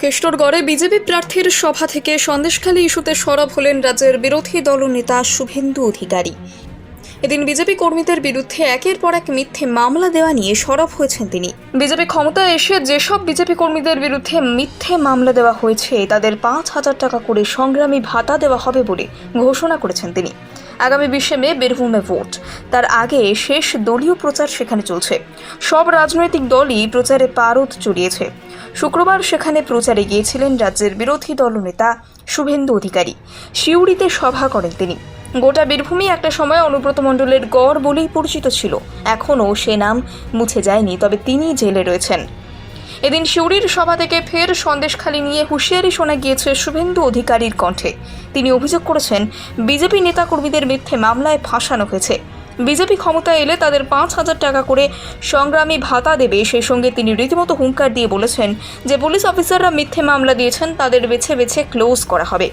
কেষ্টরগড়ে BJP প্রার্থীর সভা থেকে সন্দেশখালী ইস্যুতে সরব হলেন রাজ্যের বিরোধী দলনেতা শুভেন্দু অধিকারী। এদিন বিজেপি কর্মীদের বিরুদ্ধে একের পর এক মিথ্যে মামলা দেওয়া নিয়ে সরব হয়েছেন তিনি। বিজেপি ক্ষমতায় এসে যেসব বিজেপি কর্মীদের বিরুদ্ধে মিথ্যে মামলা দেওয়া হয়েছে তাদের 5,000 টাকা করে সংগ্রামী ভাতা দেওয়া হবে বলে ঘোষণা করেছেন তিনি। আগামী 20 মে বীরভূমে ভোট, তার আগে শেষ দলীয় প্রচার সেখানে চলছে। সব রাজনৈতিক দলই প্রচারে পারদ চড়িয়েছে। শুক্রবার সেখানে প্রচারে গিয়েছিলেন রাজ্যের বিরোধী দলনেতা শুভেন্দু অধিকারী। সিউড়িতে সভা করেন তিনি। গোটা বীরভূমই একটা সময় অনুব্রত মণ্ডলের গড় বলেই পরিচিত ছিল। এখনও সে নাম মুছে যায়নি, তবে তিনি জেলে রয়েছেন। এদিন সিউড়ির সভা থেকে ফের সন্দেশখালী নিয়ে হুঁশিয়ারি শোনা গিয়েছে শুভেন্দু অধিকারীর কণ্ঠে। তিনি অভিযোগ করেছেন, বিজেপি নেতাকর্মীদের মিথ্যে মামলায় ফাঁসানো হয়েছে। বিজেপি ক্ষমতায় এলে তাদের 5,000 টাকা করে সংগ্রামী ভাতা দেবে। সেই সঙ্গে তিনি রীতিমতো হুঙ্কার দিয়ে বলেছেন যে পুলিশ অফিসাররা মিথ্যে মামলা দিয়েছেন, তাদের বেছে বেছে ক্লোজ করা হবে।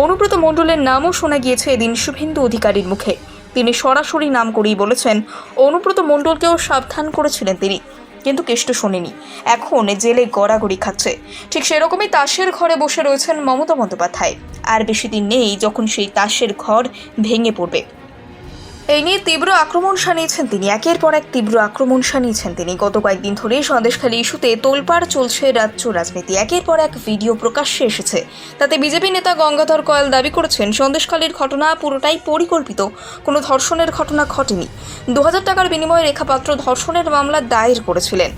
অনুব্রত মণ্ডলের নামও শোনা গিয়েছে এদিন শুভেন্দু অধিকারীর মুখে। তিনি সরাসরি নাম করেই বলেছেন, অনুব্রত মণ্ডলকেও সাবধান করেছিলেন তিনি, কিন্তু কেষ্ট শোনেনি। এখন জেলে গড়াগড়ি খাচ্ছে। ঠিক সেরকমই তাসের ঘরে বসে রয়েছেন মমতা বন্দ্যোপাধ্যায়। আর বেশি দিন নেই যখন সেই তাসের ঘর ভেঙে পড়বে। এই নিয়ে তীব্র আক্রমণ শানিয়েছেন তিনি। একের পর এক তীব্র আক্রমণ শানিয়েছেন তিনি। গত কয়েকদিন ধরে সন্দেশখালী ইস্যুতে তোলপাড় চলছে রাজ্য রাজনীতি। একের পর এক ভিডিও প্রকাশ্যে এসেছে। তাতে বিজেপি নেতা গঙ্গাধর কয়াল দাবি করেছেন, সন্দেশখালীর ঘটনা পুরোটাই পরিকল্পিত, কোনো ধর্ষণের ঘটনা ঘটেনি। 2,000 টাকার বিনিময়ে রেখা পাত্র ধর্ষণের মামলা দায়ের করেছিলেন।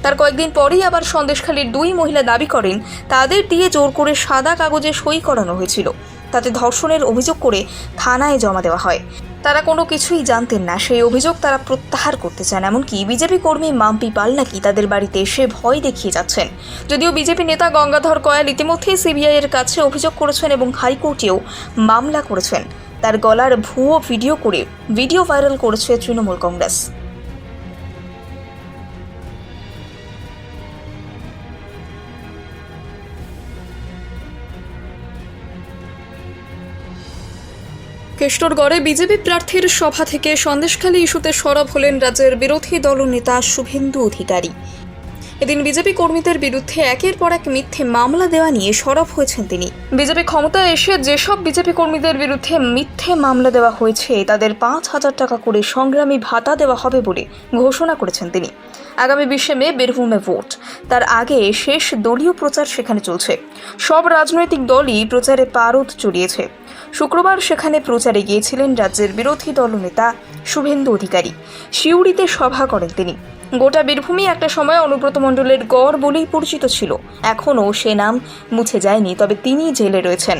তার কয়েকদিন পরেই আবার সন্দেশখালীর 2 মহিলা দাবি করেন তাদের দিয়ে জোর করে সাদা কাগজে সই করানো হয়েছিল। তাতে ধর্ষণের অভিযোগ করে থানায় জমা দেওয়া হয়। তারা কোনো কিছুই জানতেন না। সেই অভিযোগ তারা প্রত্যাহার করতে চান। এমনকি বিজেপি কর্মী মাম্পি পাল নাকি তাদের বাড়িতে এসে ভয় দেখিয়ে যাচ্ছেন। যদিও বিজেপি নেতা গঙ্গাধর কয়াল ইতিমধ্যেই সিবিআই এর কাছে অভিযোগ করেছেন এবং হাইকোর্টেও মামলা করেছেন। তার গলার ভুয়ো ভিডিও করে ভিডিও ভাইরাল করেছে তৃণমূল কংগ্রেস। কেষ্টরগড়ে বিজেপি প্রার্থীর সভা থেকে সন্দেশখালী ইস্যুতে সরব হলেন রাজ্যের বিরোধী দলনেতা শুভেন্দু অধিকারী। এদিন বিজেপি কর্মীদের বিরুদ্ধে একের পর এক মিথ্যে মামলা দেওয়া নিয়ে সরব হয়েছেন তিনি। বিজেপি ক্ষমতায় এসে যেসব বিজেপি কর্মীদের বিরুদ্ধে মিথ্যে মামলা দেওয়া হয়েছে তাদের 5,000 টাকা করে সংগ্রামী ভাতা দেওয়া হবে বলে ঘোষণা করেছেন তিনি। আগামী 20 মে বীরভূমে ভোট, তার আগে শেষ দলীয় প্রচার সেখানে চলছে। সব রাজনৈতিক দলই প্রচারে পারদ চড়িয়েছে। শুক্রবার সেখানে প্রচারে গিয়েছিলেন রাজ্যের বিরোধী দলনেতা শুভেন্দু অধিকারী। সিউড়িতে সভা করেন তিনি। গোটা বীরভূমই একটা সময় অনুব্রত মণ্ডলের গড় বলেই পরিচিত ছিল। এখনও সে নাম মুছে যায়নি, তবে তিনি জেলে রয়েছেন।